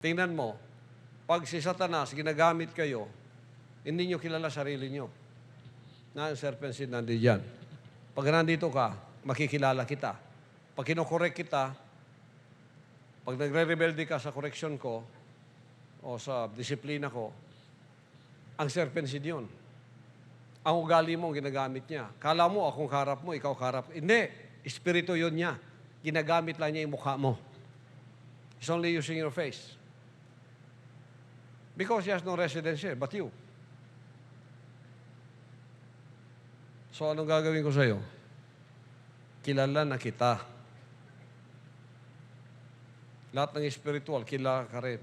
Tingnan mo, pag si Satanas ginagamit kayo, hindi nyo kilala sarili nyo. Na ang serpent seed nandiyan. Pag nandito ka, makikilala kita. Pag kinokorek kita, pag nagre-rebelde ka sa correction ko, o sa disiplina ko, ang serpent seed yun. Ang ugali mo, ginagamit niya. Kala mo, akong harap mo, ikaw harap. Hindi. Espiritu yun niya. Ginagamit lang niya yung mukha mo. He's only using your face. Because he has no residence here, but you. So, anong gagawin ko sa'yo? Kilala na kita. Lahat ng spiritual, kilala ka rin.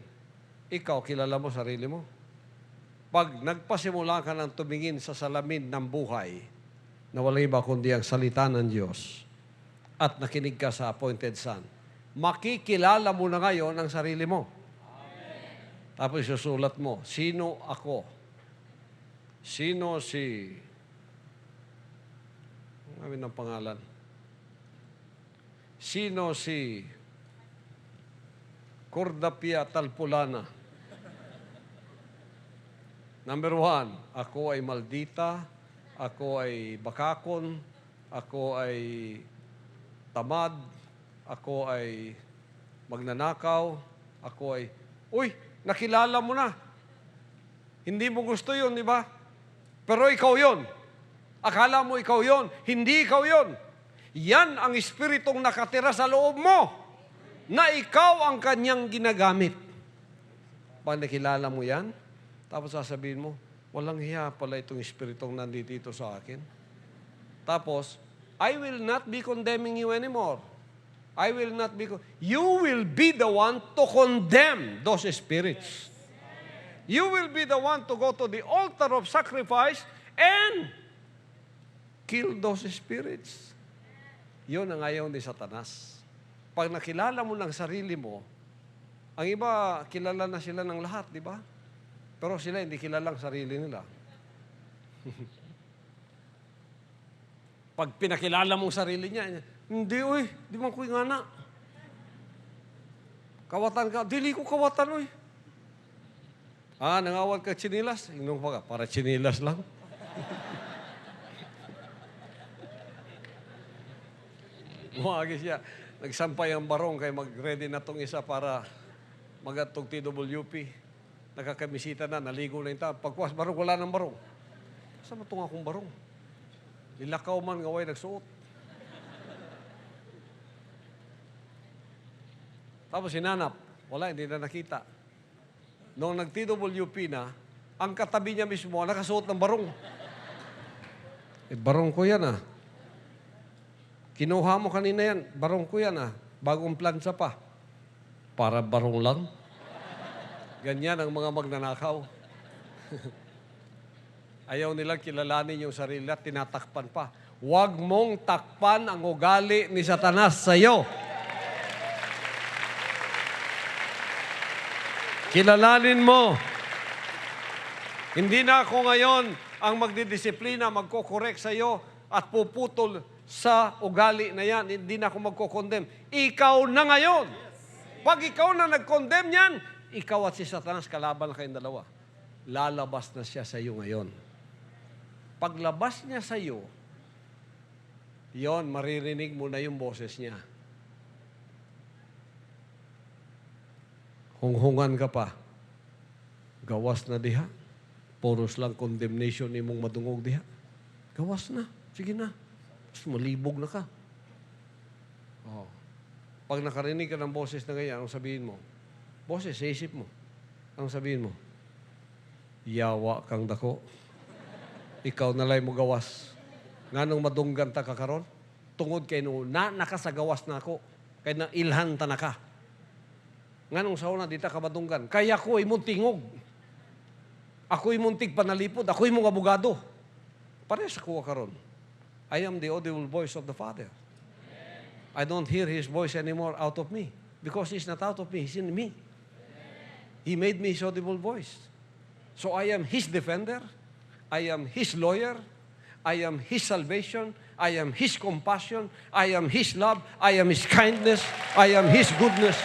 Ikaw, kilala mo sarili mo. Pag nagpasimula ka ng tumingin sa salamin ng buhay, na walang iba kundi ang salita ng Diyos, at nakinig ka sa appointed son, makikilala mo na ngayon ang sarili mo. Amen. Tapos susulat mo, sino ako? Sino si... Ang amin ng pangalan. Sino si Cordapia Talpulana? Number 1, ako ay maldita, ako ay bakakon, ako ay tamad, ako ay magnanakaw, ako ay, uy, nakilala mo na. Hindi mo gusto yun, di ba? Pero ikaw yun. Akala mo ikaw yun. Hindi ikaw yun. Yan ang espiritong nakatira sa loob mo na ikaw ang kanyang ginagamit. Pag nakilala mo yan, tapos sasabihin mo, walang hiya pala itong espiritong nandito sa akin. Tapos, I will not be condemning you anymore. I will not be... You will be the one to condemn those spirits. You will be the one to go to the altar of sacrifice and kill those spirits. Yun ang ayaw ni Satanas. Pag nakilala mo ng sarili mo, ang iba, kilala na sila ng lahat, di ba? Pero sila hindi kilala ang sarili nila. Pag pinakilala mong sarili niya, hindi, uy, di man ko'y ngana. Kawatan ka, dili ko kawatan, uy. Nangawal ka chinilas? Inong pa ka, para chinilas lang. Umagi siya, nagsampay ang barong kaya mag-ready na tong isa para magatong TWP. Nakakamisita na, naligo na yung tao. Pagkuwas, barong, wala ng barong. Saan ba itong akong barong? Nilakaw man, ngaway, nagsuot. Tapos sinanap. Wala, hindi na nakita. Noong nag-TWP na, ang katabi niya mismo, nakasuot ng barong. Barong ko yan Kinuha mo kanina yan, barong ko yan Bagong plansa pa. Para barong lang. Ganyan ang mga magnanakaw. Ayaw nilang kilalanin yung sarili at tinatakpan pa. Huwag mong takpan ang ugali ni Satanas sa iyo. Kilalanin mo. Hindi na ako ngayon ang magdidisiplina, magkokorek sa iyo at puputol sa ugali na yan. Hindi na ako magkokondem. Ikaw na ngayon. Pag ikaw na nag-condemn yan, ikaw at si Satanas, kalaban na kayong dalawa. Lalabas na siya sa iyo ngayon. Paglabas niya sa iyo, yon, maririnig mo na yung boses niya. Hunghungan ka pa. Gawas na diha. Puros lang condemnation ni mong madungog diha. Gawas na. Sige na. Mas malibog na ka. Pag nakarinig ka ng boses na ganyan, anong sabihin mo? Boses, sa isip mo. Anong sabihin mo? Yawa kang dako. Ikaw nalay mo gawas. Nganong madunggan ta kakaron? Tungod kay na nakasagawas na ako. Kay na ilhan ta na ka. Nganong sauna di ta ka madunggan? Kaya ako ay muntingog. Ako'y muntig panalipod. Ako'y mong abogado. Pares ako karon. I am the audible voice of the Father. I don't hear His voice anymore out of me. Because He's not out of me. He's in me. He made me His audible voice. So I am His defender. I am His lawyer. I am His salvation. I am His compassion. I am His love. I am His kindness. I am His goodness.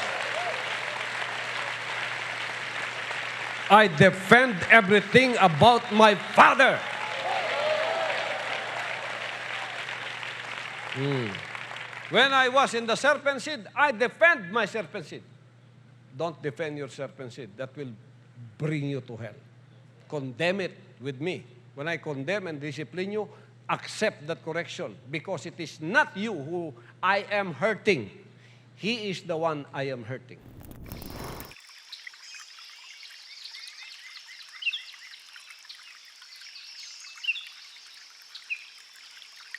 I defend everything about my Father. When I was in the serpent seed, I defend my serpent seed. Don't defend your serpent seed. That will bring you to hell. Condemn it with me. When I condemn and discipline you, accept that correction because it is not you who I am hurting. He is the one I am hurting.